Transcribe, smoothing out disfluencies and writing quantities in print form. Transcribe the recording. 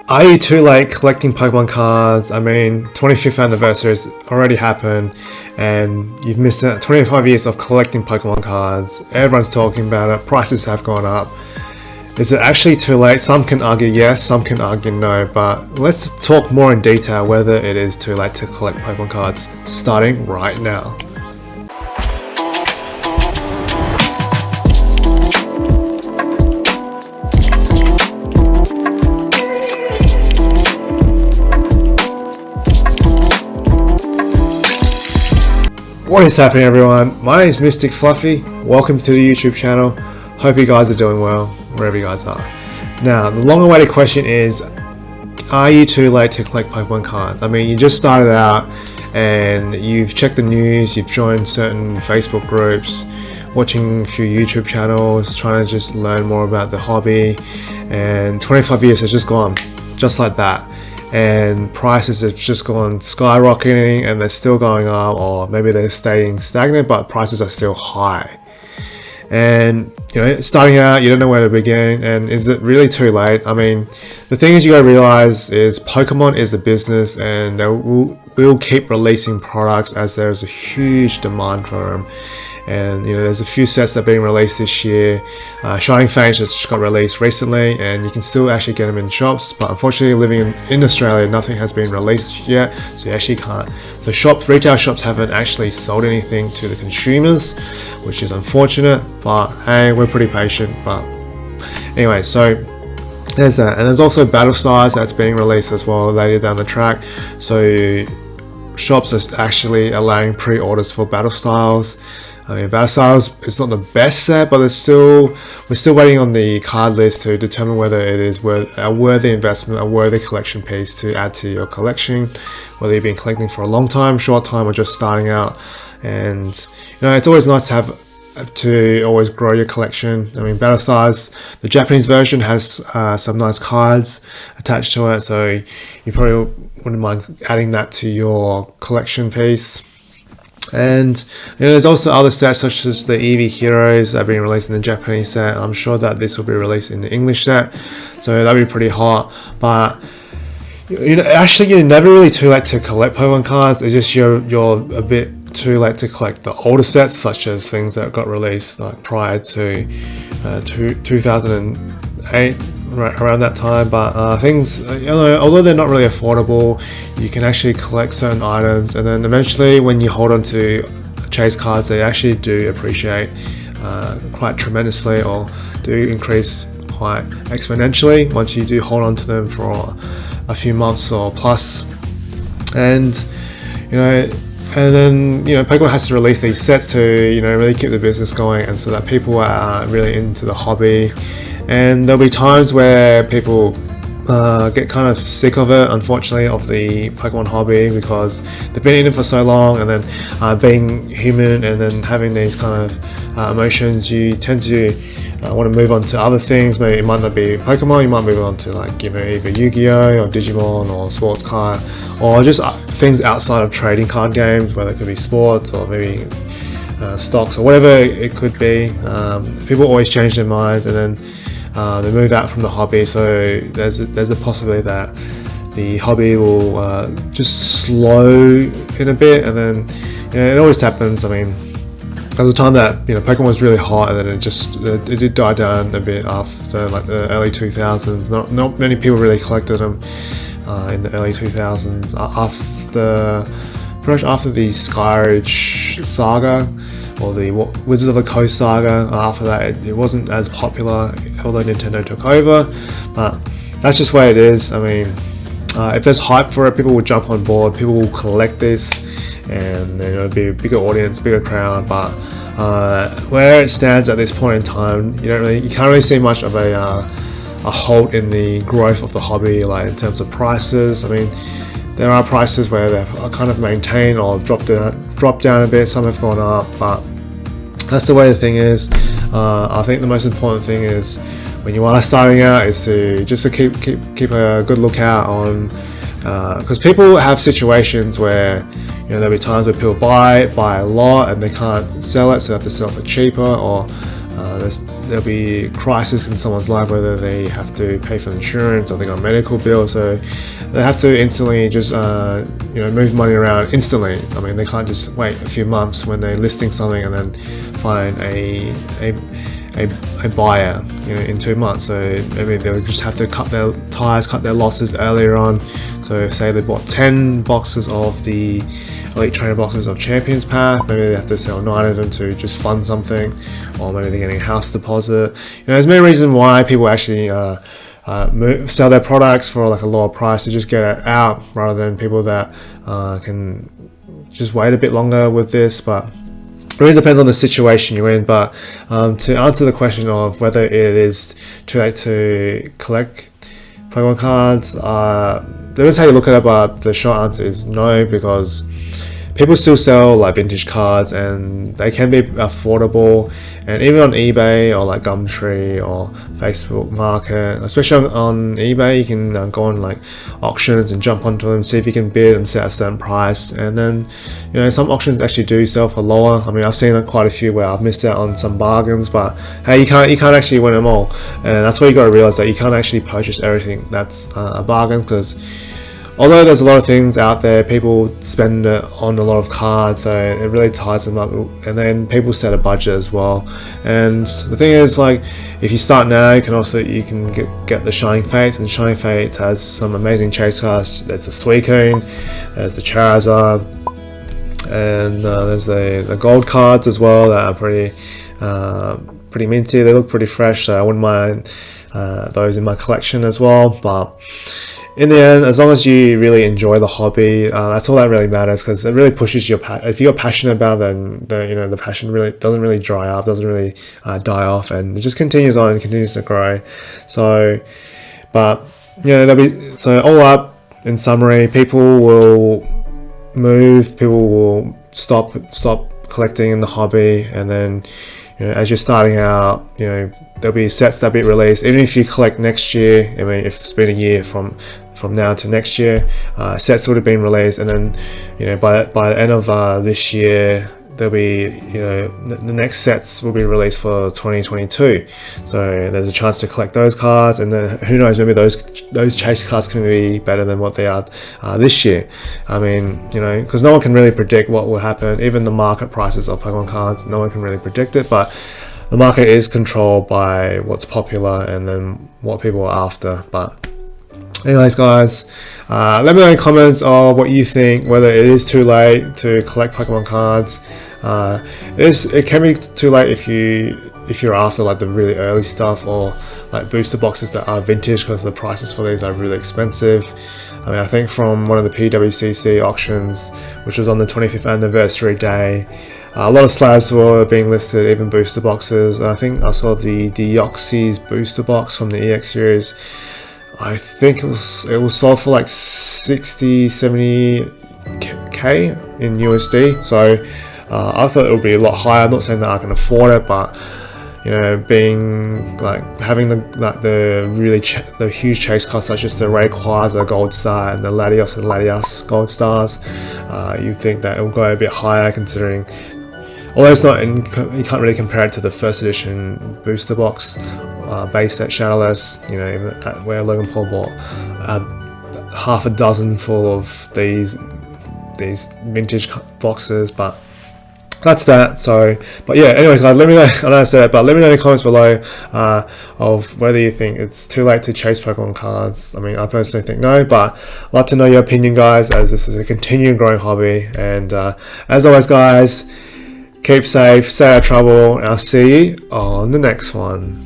Are you too late collecting Pokemon cards? I mean, 25th anniversary has already happened, and you've missed 25 years of collecting Pokemon cards. Everyone's talking about it. Prices have gone up. Is it actually too late? Some can argue yes, some can argue no, but let's talk more in detail whether it is too late to collect Pokemon cards, starting right now. What is happening, everyone? My name is Mystic Fluffy. Welcome to the YouTube channel. Hope you guys are doing well, wherever you guys are. Now, the long-awaited question is, are you too late to collect Pokemon cards? I mean, you just started out and you've checked the news, you've joined certain Facebook groups, watching a few YouTube channels, trying to just learn more about the hobby, and 25 years has just gone, just like that. And prices have just gone skyrocketing, and they're still going up, or maybe they're staying stagnant, but prices are still high. And starting out, you don't know where to begin, and is it really too late? I mean, the thing is, you gotta realize is Pokemon is a business, and they will keep releasing products as there's a huge demand for them. And there's a few sets that are being released this year. Shining Fangs just got released recently, and you can still actually get them in shops, but unfortunately living in Australia, nothing has been released yet, so you actually can't. So retail shops haven't actually sold anything to the consumers, which is unfortunate, but hey, we're pretty patient. But anyway, so there's that, and there's also Battle Styles that's being released as well later down the track. So shops are actually allowing pre-orders for Battle Styles. I mean, Battle Styles is not the best set, but we're still waiting on the card list to determine whether it is a worthy investment, a worthy collection piece to add to your collection, whether you've been collecting for a long time, short time, or just starting out. And it's always nice to always grow your collection. I mean, Battle Styles, the Japanese version has some nice cards attached to it, so you probably wouldn't mind adding that to your collection piece. And there's also other sets such as the Eevee Heroes that are being released in the Japanese set. I'm sure that this will be released in the English set, so that'll be pretty hot. But actually, you're never really too late to collect Pokemon cards. It's just you're a bit too late to collect the older sets, such as things that got released like prior to 2008. Right around that time, but things, although they're not really affordable, you can actually collect certain items, and then eventually when you hold on to chase cards, they actually do appreciate quite tremendously, or do increase quite exponentially once you do hold on to them for a few months or plus. And then Pokemon has to release these sets to really keep the business going, and so that people are really into the hobby. And there'll be times where people get kind of sick of it, unfortunately, of the Pokemon hobby, because they've been in it for so long, and then being human and then having these kind of emotions, you tend to want to move on to other things. Maybe it might not be Pokemon, you might move on to either Yu-Gi-Oh! Or Digimon or Sports Card, or just things outside of trading card games, whether it could be sports or maybe stocks or whatever it could be. People always change their minds, and then they move out from the hobby, so there's a possibility that the hobby will just slow in a bit, and then it always happens. I mean, there was a time that Pokemon was really hot, and then it did die down a bit after like the early 2000s. Not many people really collected them in the early 2000s pretty much after the Skyridge saga, or the Wizards of the Coast saga. After that, it wasn't as popular, although Nintendo took over. But that's just the way it is. I mean, if there's hype for it, people will jump on board, people will collect this, and it'll be a bigger audience, bigger crowd. But where it stands at this point in time, you can't really see much of a halt in the growth of the hobby, like in terms of prices. I mean, there are prices where they've kind of maintained or dropped down a bit. Some have gone up, but that's the way the thing is. I think the most important thing is, when you are starting out, is to keep a good lookout on, because people have situations where there'll be times where people buy a lot and they can't sell it, so they have to sell it for cheaper, or there'll be crisis in someone's life, whether they have to pay for insurance or they got a medical bill, so they have to instantly just move money around instantly. I mean, they can't just wait a few months when they're listing something and then find a buyer in 2 months. So maybe they'll just have to cut their ties, cut their losses earlier on. So say they bought 10 boxes of the Elite Trainer boxes of Champions Path, maybe they have to sell 9 of them to just fund something, or maybe they're getting a house deposit. There's many reasons why people actually sell their products for like a lower price to just get it out, rather than people that can just wait a bit longer with this. But it really depends on the situation you're in. But to answer the question of whether it is too late to collect Pokemon cards, let me take a look at it, but the short answer is no, because people still sell like vintage cards and they can be affordable, and even on eBay or like Gumtree or Facebook Market, especially on eBay, you can go on like auctions and jump onto them, see if you can bid and set a certain price. And then some auctions actually do sell for lower. I mean, I've seen quite a few where I've missed out on some bargains, but hey, you can't actually win them all, and that's why you got to realize that you can't actually purchase everything that's a bargain, because although there's a lot of things out there, people spend it on a lot of cards, so it really ties them up. And then people set a budget as well. And the thing is, like, if you start now, you can get the Shining Fates, and Shining Fates has some amazing chase cards. There's the Suicune, there's the Charizard, and there's the gold cards as well that are pretty minty. They look pretty fresh, so I wouldn't mind those in my collection as well. But in the end, as long as you really enjoy the hobby, that's all that really matters, because it really pushes your if you're passionate about it, then the passion really doesn't really dry up, doesn't really die off, and it just continues on and continues to grow. So, but all up, in summary, people will move, people will stop collecting in the hobby, and then as you're starting out, there'll be sets that'll be released. Even if you collect next year, I mean, if it's been a year from now to next year, sets would have been released, and then by the end of this year, there'll be the next sets will be released for 2022. So there's a chance to collect those cards, and then who knows, maybe those chase cards can be better than what they are this year. I mean, because no one can really predict what will happen. Even the market prices of Pokemon cards, no one can really predict it, but the market is controlled by what's popular and then what people are after. But anyways, guys, let me know in the comments of what you think, whether it is too late to collect Pokemon cards. It can be too late if you're after like the really early stuff, or like booster boxes that are vintage, because the prices for these are really expensive. I mean, I think from one of the PWCC auctions, which was on the 25th anniversary day, a lot of slabs were being listed, even booster boxes. I think I saw the Deoxys booster box from the EX series. I think it was sold for like 60-70k in USD. So I thought it would be a lot higher. I'm not saying that I can afford it, but being like having the huge chase cards such as the Rayquaza Gold Star and the Latios and Latias Gold Stars, you'd think that it will go a bit higher, considering although it's not you can't really compare it to the first edition booster box base set Shadowless, where Logan Paul bought half a dozen full of these vintage boxes. But that's that. So, but yeah, anyways, guys, let me know. I know I said it, but let me know in the comments below of whether you think it's too late to chase Pokemon cards. I mean, I personally think no, but I'd like to know your opinion, guys, as this is a continuing growing hobby. And as always, guys, keep safe, stay out of trouble, and I'll see you on the next one.